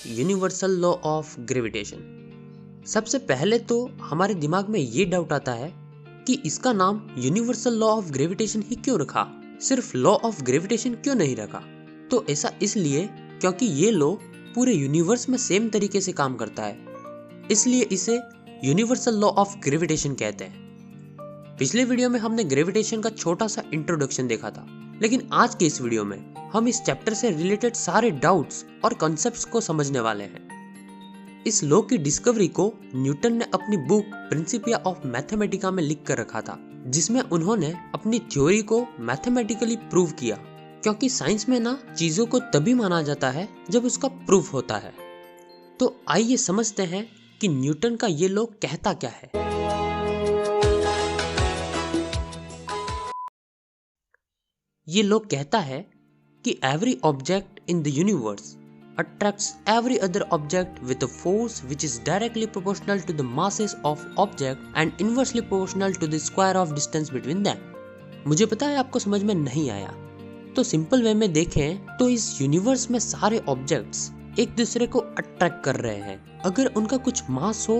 Universal law of gravitation. सबसे पहले तो हमारे दिमाग में ये डाउट आता है कि इसका नाम यूनिवर्सल लॉ ऑफ ग्रेविटेशन ही क्यों रखा, सिर्फ लॉ ऑफ ग्रेविटेशन क्यों नहीं रखा। तो ऐसा इसलिए क्योंकि ये लॉ पूरे यूनिवर्स में सेम तरीके से काम करता है, इसलिए इसे यूनिवर्सल लॉ ऑफ ग्रेविटेशन कहते हैं। पिछले वीडियो में हमने ग्रेविटेशन का छोटा सा इंट्रोडक्शन देखा था, लेकिन आज के इस वीडियो में हम इस चैप्टर से रिलेटेड सारे डाउट्स और कॉन्सेप्ट्स को समझने वाले हैं। इस लॉ की डिस्कवरी को न्यूटन ने अपनी बुक प्रिंसिपिया ऑफ मैथमेटिका में लिख कर रखा था, जिसमें उन्होंने अपनी थ्योरी को मैथमेटिकली प्रूव किया। क्योंकि साइंस में ना चीजों को तभी माना जाता है जब उसका प्रूफ होता है। तो आइए समझते हैं कि न्यूटन का ये लॉ कहता क्या है। ये लॉ कहता है कि every object in the universe attracts every other object with a force which is directly proportional to the masses of object and inversely proportional to the square of distance between them। मुझे पता है आपको समझ में नहीं आया, तो simple way में देखें तो इस यूनिवर्स में सारे ऑब्जेक्ट्स एक दूसरे को अट्रैक्ट कर रहे हैं, अगर उनका कुछ मास हो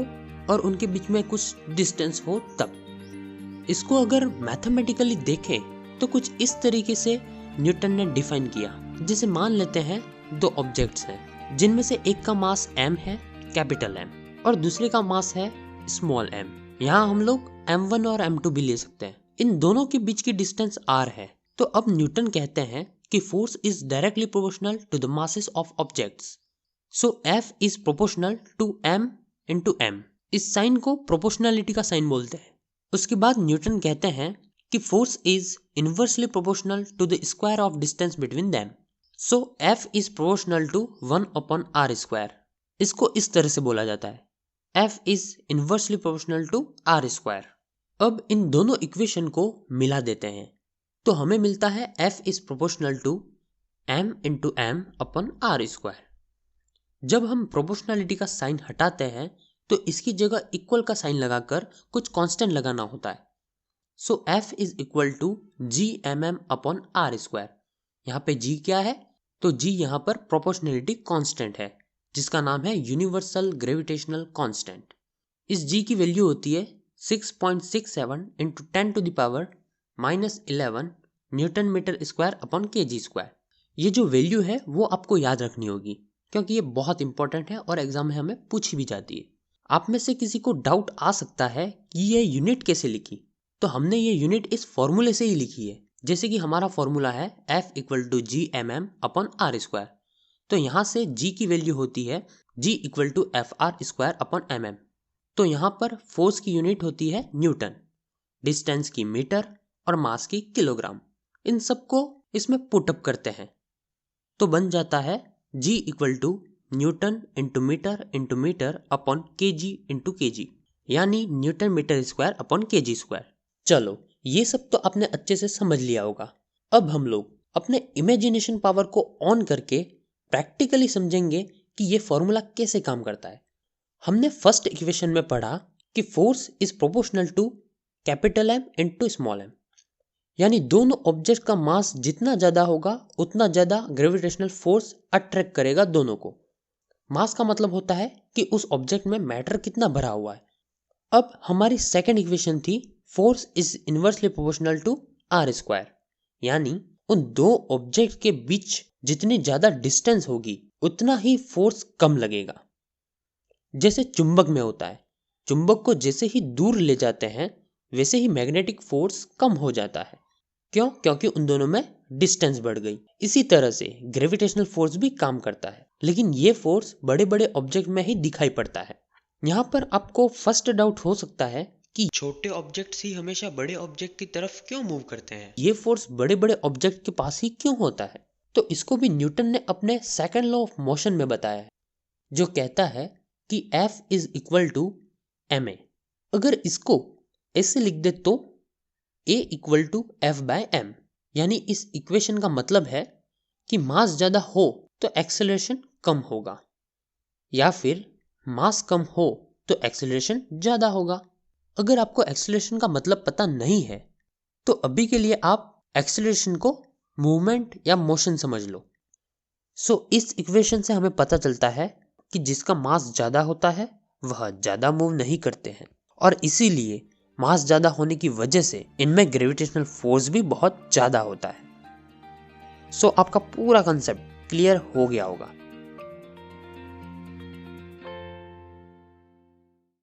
और उनके बीच में कुछ डिस्टेंस हो तब। इसको अगर मैथमेटिकली देखें तो कुछ इस तरीके से न्यूटन ने डिफाइन किया। जैसे मान लेते हैं दो ऑब्जेक्ट्स हैं, जिनमें से एक का मास m है, कैपिटल M, और दूसरे का मास है स्मॉल m। यहाँ हम लोग m1 और m2 भी ले सकते हैं। इन दोनों के बीच की डिस्टेंस r है। तो अब न्यूटन कहते हैं कि force is directly proportional to the masses of objects, so F is proportional to m into m। इस साइन को प्रोपोर्शनलिटी का साइन बोलते हैं। उसके बाद न्यूटन कहते हैं कि force is inversely proportional to the square of distance between them, so F is proportional to 1/r square. इसको इस तरह से बोला जाता है, F is inversely proportional to r square. अब इन दोनों इक्वेशन को मिला देते हैं तो हमें मिलता है F is proportional to m into m upon r square. जब हम प्रोपोर्शनलिटी का साइन हटाते हैं तो इसकी जगह इक्वल का साइन लगाकर कुछ कांस्टेंट लगाना होता है। So F is equal to g/mm upon r square. यहाँ पे g क्या है, तो g यहाँ पर प्रोपोर्शनलिटी कांस्टेंट है, जिसका नाम है यूनिवर्सल ग्रेविटेशनल कांस्टेंट। इस g की वैल्यू होती है 6.67 into 10 to the power -11 newton metre square upon kg square. ये जो वैल्यू है वो आपको याद रखनी होगी, क्योंकि ये बहुत इंपॉर्टेंट है और एग्जाम में हमें पूछी भी जाती है। आप में से किसी को डाउट आ सकता है कि ये यूनिट कैसे लिखी, तो हमने ये यूनिट इस फॉर्मूले से ही लिखी है। जैसे कि हमारा फॉर्मूला है F equal to g/mm upon r square, तो यहाँ से g की वैल्यू होती है g equal to FR square upon mm। तो यहाँ पर फोर्स की यूनिट होती है न्यूटन, डिस्टेंस की मीटर और मास की किलोग्राम। इन सबको इसमें पुटअप करते हैं तो बन जाता है g equal to newton into metre upon kg into kg, यानी newton metre square upon kg square. चलो, ये सब तो आपने अच्छे से समझ लिया होगा। अब हम लोग अपने इमेजिनेशन पावर को ऑन करके प्रैक्टिकली समझेंगे कि ये फॉर्मूला कैसे काम करता है। हमने फर्स्ट इक्वेशन में पढ़ा कि force is proportional to capital M into small m, यानी दोनों ऑब्जेक्ट का मास जितना ज्यादा होगा उतना ज्यादा ग्रेविटेशनल फोर्स अट्रैक्ट करेगा दोनों को। मास का मतलब होता है कि उस ऑब्जेक्ट में मैटर कितना भरा हुआ है। अब हमारी सेकेंड इक्वेशन थी force is inversely proportional to r square, यानी उन दो ऑब्जेक्ट के बीच जितनी ज्यादा डिस्टेंस होगी उतना ही फोर्स कम लगेगा। जैसे चुंबक में होता है, चुंबक को जैसे ही दूर ले जाते हैं वैसे ही मैग्नेटिक फोर्स कम हो जाता है। क्यों? क्योंकि उन दोनों में डिस्टेंस बढ़ गई। इसी तरह से ग्रेविटेशनल फोर्स भी काम करता है, लेकिन ये फोर्स बड़े बड़े ऑब्जेक्ट में ही दिखाई पड़ता है। यहाँ पर आपको फर्स्ट डाउट हो सकता है कि छोटे ऑब्जेक्ट्स ही हमेशा बड़े ऑब्जेक्ट की तरफ क्यों मूव करते हैं, ये फोर्स बड़े बड़े ऑब्जेक्ट के पास ही क्यों होता है। तो इसको भी न्यूटन ने अपने सेकंड लॉ ऑफ मोशन में बताया है, जो कहता है कि F is equal to ma। अगर इसको ऐसे लिख दे तो A इक्वल टू F/m, यानी इस इक्वेशन का मतलब है कि मास ज्यादा हो तो एक्सेलरेशन कम होगा, या फिर मास कम हो तो एक्सेलरेशन ज्यादा होगा। अगर आपको एक्सेलरेशन का मतलब पता नहीं है तो अभी के लिए आप एक्सेलरेशन को मूवमेंट या मोशन समझ लो। सो इस इक्वेशन से हमें पता चलता है कि जिसका मास ज़्यादा होता है वह ज़्यादा मूव नहीं करते हैं, और इसीलिए मास ज़्यादा होने की वजह से इनमें ग्रेविटेशनल फोर्स भी बहुत ज़्यादा होता है। सो आपका पूरा कंसेप्ट क्लियर हो गया होगा।